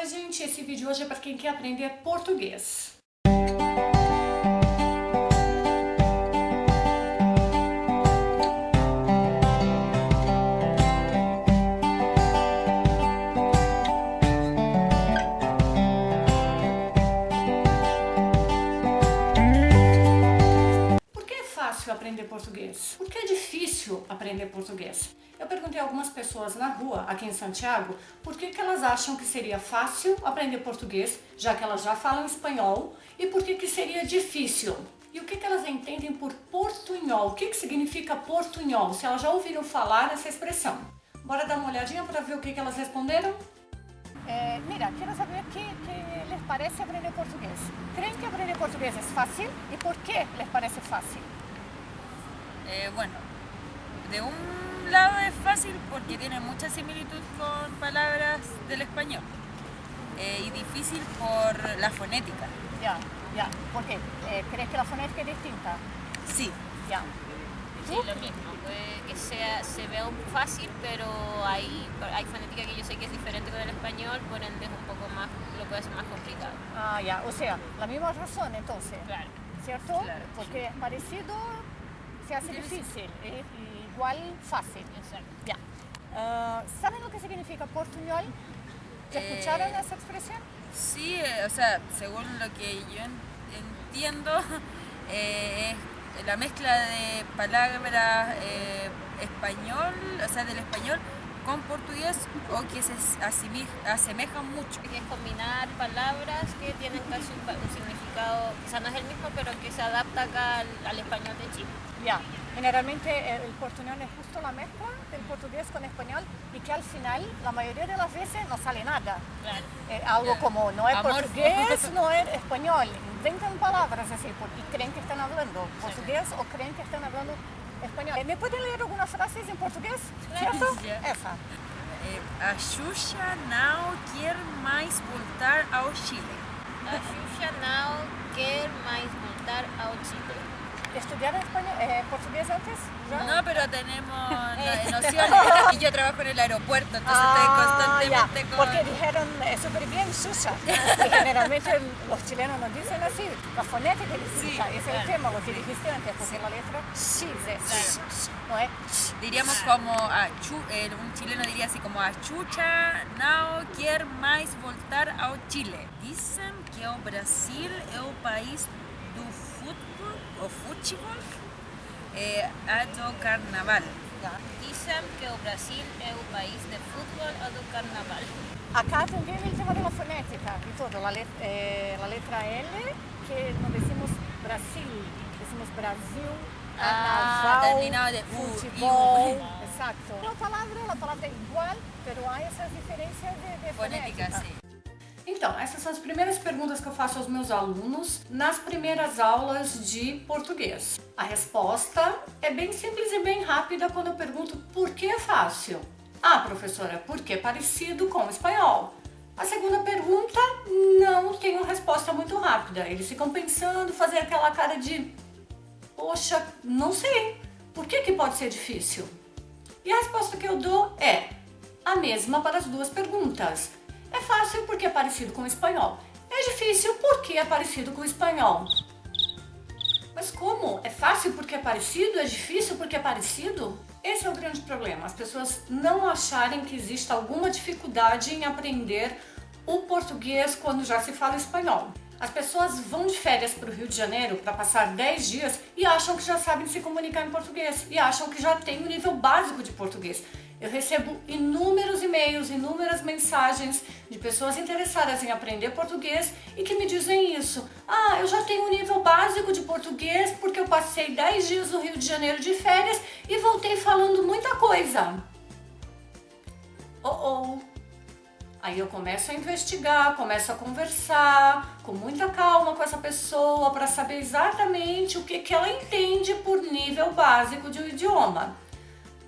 Oi gente, esse vídeo hoje é para quem quer aprender português. Por que é fácil aprender português? Por que é difícil aprender português? Eu perguntei a algumas pessoas na rua, aqui em Santiago, por que elas acham que seria fácil aprender português, já que elas já falam espanhol, e por que seria difícil. E o que elas entendem por portunhol? O que significa portunhol? Se elas já ouviram falar essa expressão. Bora dar uma olhadinha para ver o que elas responderam? Mira, quero saber qué les parece aprender portugués. ¿Creen que aprender portugués es fácil? ¿Y por qué les parece fácil? Bueno, de un lado es fácil porque tiene mucha similitud con palabras del español y difícil por la fonética. Ya. ¿Por qué? ¿Crees que la fonética es distinta? Sí. Ya. Sí, lo mismo, puede que se vea un fácil, pero hay fonética que yo sé que es diferente con el español, por ende es un poco más, lo puede hacer más complicado. Ah, ya. O sea, la misma razón entonces. Claro. ¿Cierto? Claro. Porque es parecido, se hace difícil, es igual fácil. Exacto. Ya. ¿Saben lo que significa portuñol? ¿Ya escucharon esa expresión? Sí, o sea, según lo que yo entiendo, es la mezcla de palabras español, o sea, del español con portugués o que se asemejan mucho. Que es combinar palabras que tienen casi un significado, quizás no es el mismo, pero que se adapta acá al español de Chile. Ya, generalmente el portuñol es justo la mezcla del portugués con español y que al final, la mayoría de las veces, no sale nada. Claro. Algo como no es Amorfo. portugués, no es español. Inventan palabras así y creen que están hablando portugués o creen que están hablando español. ¿Me pueden leer algunas frases en portugués? Claro. ¿Cierto? Ya. Esa. A Xuxa não quer mais voltar ao Chile. A Xuxa não quer mais voltar ao Chile. ¿Estudiaron español, portugués antes? ¿Ya? No, pero tenemos nociones. Y yo trabajo en el aeropuerto, entonces estoy constantemente ya. con... Porque dijeron súper bien Xuxa. Y generalmente los chilenos nos dicen así, la fonética es distinta. Sí, Ese es el claro. tema, lo que dijiste antes, porque la letra X es no es Diríamos como un chileno diría así como a Xuxa não quer mais voltar ao Chile. Dicen que o Brasil é o país do futebol a do carnaval. Dicen que o Brasil é o país de fútbol ou do carnaval. Acá también el tema de la fonética y todo, la letra L, que no decimos Brasil, decimos Brasil, carnaval, terminado de U, fútbol, I, U. exacto. La palabra es igual, pero hay esas diferencias de Fonética, sim. Então, essas são as primeiras perguntas que eu faço aos meus alunos nas primeiras aulas de português. A resposta é bem simples e bem rápida quando eu pergunto por que é fácil. Ah, professora, porque é parecido com o espanhol. A segunda pergunta não tem uma resposta muito rápida. Eles ficam pensando, fazer aquela cara de poxa, não sei, por que pode ser difícil? E a resposta que eu dou é a mesma para as duas perguntas. É fácil porque é parecido com o espanhol. É difícil porque é parecido com o espanhol. Mas como? É fácil porque é parecido? É difícil porque é parecido? Esse é o grande problema. As pessoas não acharem que existe alguma dificuldade em aprender o português quando já se fala espanhol. As pessoas vão de férias para o Rio de Janeiro para passar 10 dias e acham que já sabem se comunicar em português. E acham que já tem o nível básico de português. Eu recebo inúmeros e-mails, inúmeras mensagens de pessoas interessadas em aprender português e que me dizem isso. Ah, eu já tenho um nível básico de português porque eu passei 10 dias no Rio de Janeiro de férias e voltei falando muita coisa. Aí eu começo a investigar, começo a conversar com muita calma com essa pessoa para saber exatamente o que ela entende por nível básico de um idioma.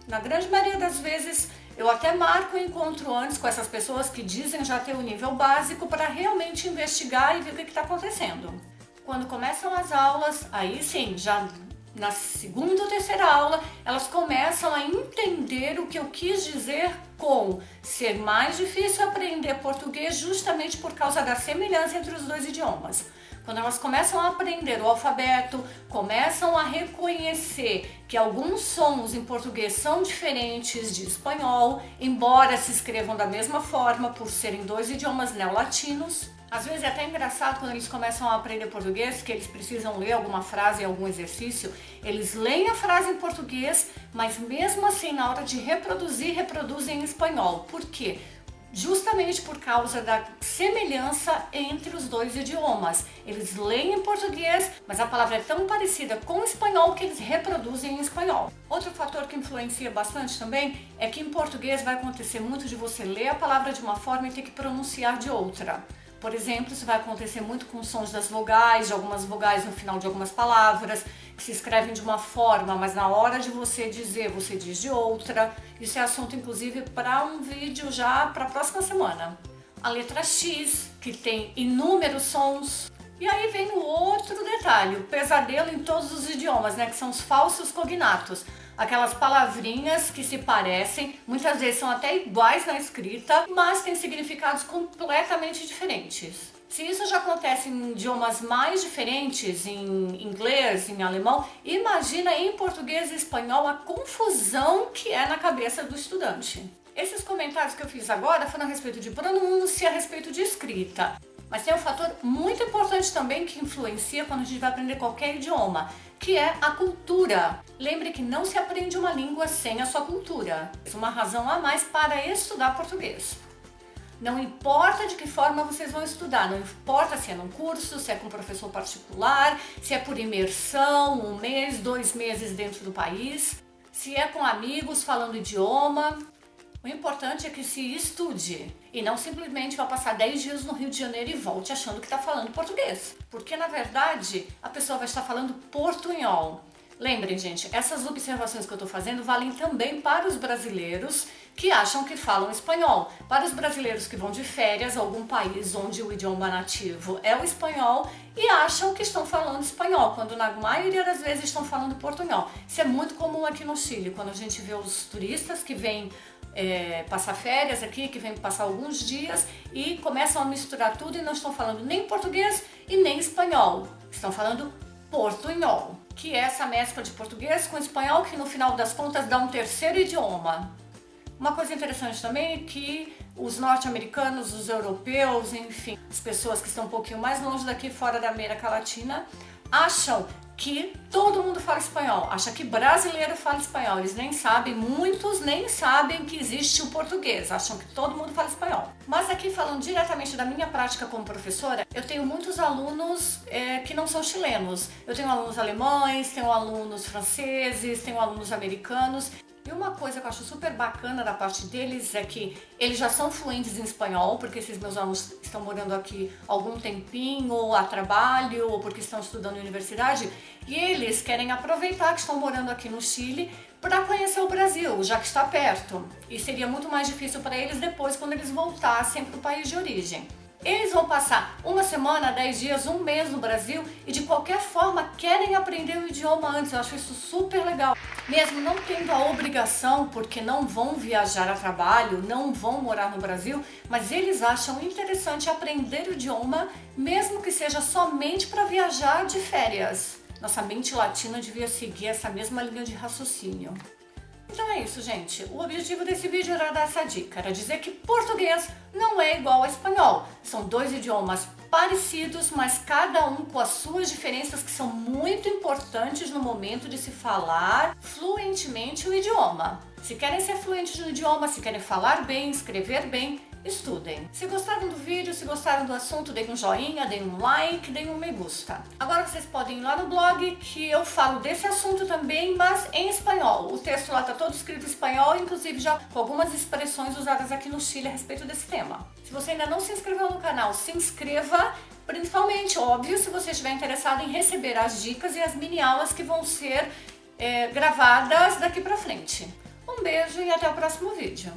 Na grande maioria das vezes, eu até marco o encontro antes com essas pessoas que dizem já ter o nível básico para realmente investigar e ver o que está acontecendo. Quando começam as aulas, aí sim, já na segunda ou terceira aula, elas começam a entender o que eu quis dizer com ser mais difícil aprender português justamente por causa da semelhança entre os dois idiomas. Quando elas começam a aprender o alfabeto, começam a reconhecer que alguns sons em português são diferentes de espanhol, embora se escrevam da mesma forma por serem dois idiomas neolatinos. Às vezes é até engraçado quando eles começam a aprender português, que eles precisam ler alguma frase, algum exercício, eles leem a frase em português, mas mesmo assim na hora de reproduzir, reproduzem em espanhol. Por quê? Justamente por causa da semelhança entre os dois idiomas. Eles leem em português, mas a palavra é tão parecida com o espanhol que eles reproduzem em espanhol. Outro fator que influencia bastante também é que em português vai acontecer muito de você ler a palavra de uma forma e ter que pronunciar de outra. Por exemplo, isso vai acontecer muito com os sons das vogais, de algumas vogais no final de algumas palavras, que se escrevem de uma forma, mas na hora de você dizer, você diz de outra. Isso é assunto, inclusive, para um vídeo já para a próxima semana. A letra X, que tem inúmeros sons. E aí vem o outro detalhe, o pesadelo em todos os idiomas, né? Que são os falsos cognatos. Aquelas palavrinhas que se parecem, muitas vezes são até iguais na escrita, mas têm significados completamente diferentes. Se isso já acontece em idiomas mais diferentes, em inglês, em alemão, imagina em português e espanhol a confusão que é na cabeça do estudante. Esses comentários que eu fiz agora foram a respeito de pronúncia, a respeito de escrita. Mas tem um fator muito importante também que influencia quando a gente vai aprender qualquer idioma, que é a cultura. Lembre que não se aprende uma língua sem a sua cultura. É uma razão a mais para estudar português. Não importa de que forma vocês vão estudar, não importa se é num curso, se é com um professor particular, se é por imersão, 1 mês, 2 meses dentro do país, se é com amigos falando idioma. O importante é que se estude e não simplesmente vá passar 10 dias no Rio de Janeiro e volte achando que está falando português. Porque, na verdade, a pessoa vai estar falando portunhol. Lembrem, gente, essas observações que eu estou fazendo valem também para os brasileiros que acham que falam espanhol. Para os brasileiros que vão de férias a algum país onde o idioma nativo é o espanhol e acham que estão falando espanhol, quando na maioria das vezes estão falando portunhol. Isso é muito comum aqui no Chile, quando a gente vê os turistas que vêm passar férias aqui, que vêm passar alguns dias e começam a misturar tudo e não estão falando nem português e nem espanhol. Estão falando portunhol, que é essa mescla de português com espanhol que no final das contas dá um terceiro idioma. Uma coisa interessante também é que os norte-americanos, os europeus, enfim, as pessoas que estão um pouquinho mais longe daqui, fora da América Latina, acham que todo mundo fala espanhol, acham que brasileiro fala espanhol. Eles nem sabem, muitos nem sabem que existe o português, acham que todo mundo fala espanhol. Mas aqui, falando diretamente da minha prática como professora, eu tenho muitos alunos que não são chilenos. Eu tenho alunos alemães, tenho alunos franceses, tenho alunos americanos. E uma coisa que eu acho super bacana da parte deles é que eles já são fluentes em espanhol, porque esses meus alunos estão morando aqui há algum tempinho, ou a trabalho, ou porque estão estudando na universidade, e eles querem aproveitar que estão morando aqui no Chile para conhecer o Brasil, já que está perto. E seria muito mais difícil para eles depois, quando eles voltassem para o país de origem. Eles vão passar 1 semana, 10 dias, 1 mês no Brasil e de qualquer forma querem aprender o idioma antes. Eu acho isso super legal. Mesmo não tendo a obrigação, porque não vão viajar a trabalho, não vão morar no Brasil, mas eles acham interessante aprender o idioma, mesmo que seja somente para viajar de férias. Nossa mente latina devia seguir essa mesma linha de raciocínio. Então é isso, gente. O objetivo desse vídeo era dar essa dica, era dizer que português não é igual ao espanhol. São 2 idiomas parecidos, mas cada um com as suas diferenças que são muito importantes no momento de se falar fluentemente o idioma. Se querem ser fluentes no idioma, se querem falar bem, escrever bem, estudem. Se gostaram do vídeo, se gostaram do assunto, deem um joinha, deem um like, deem um me gusta. Agora vocês podem ir lá no blog que eu falo desse assunto também, mas em espanhol. O texto lá tá todo escrito em espanhol, inclusive já com algumas expressões usadas aqui no Chile a respeito desse tema. Se você ainda não se inscreveu no canal, se inscreva, principalmente, óbvio, se você estiver interessado em receber as dicas e as mini aulas que vão ser gravadas daqui pra frente. Um beijo e até o próximo vídeo.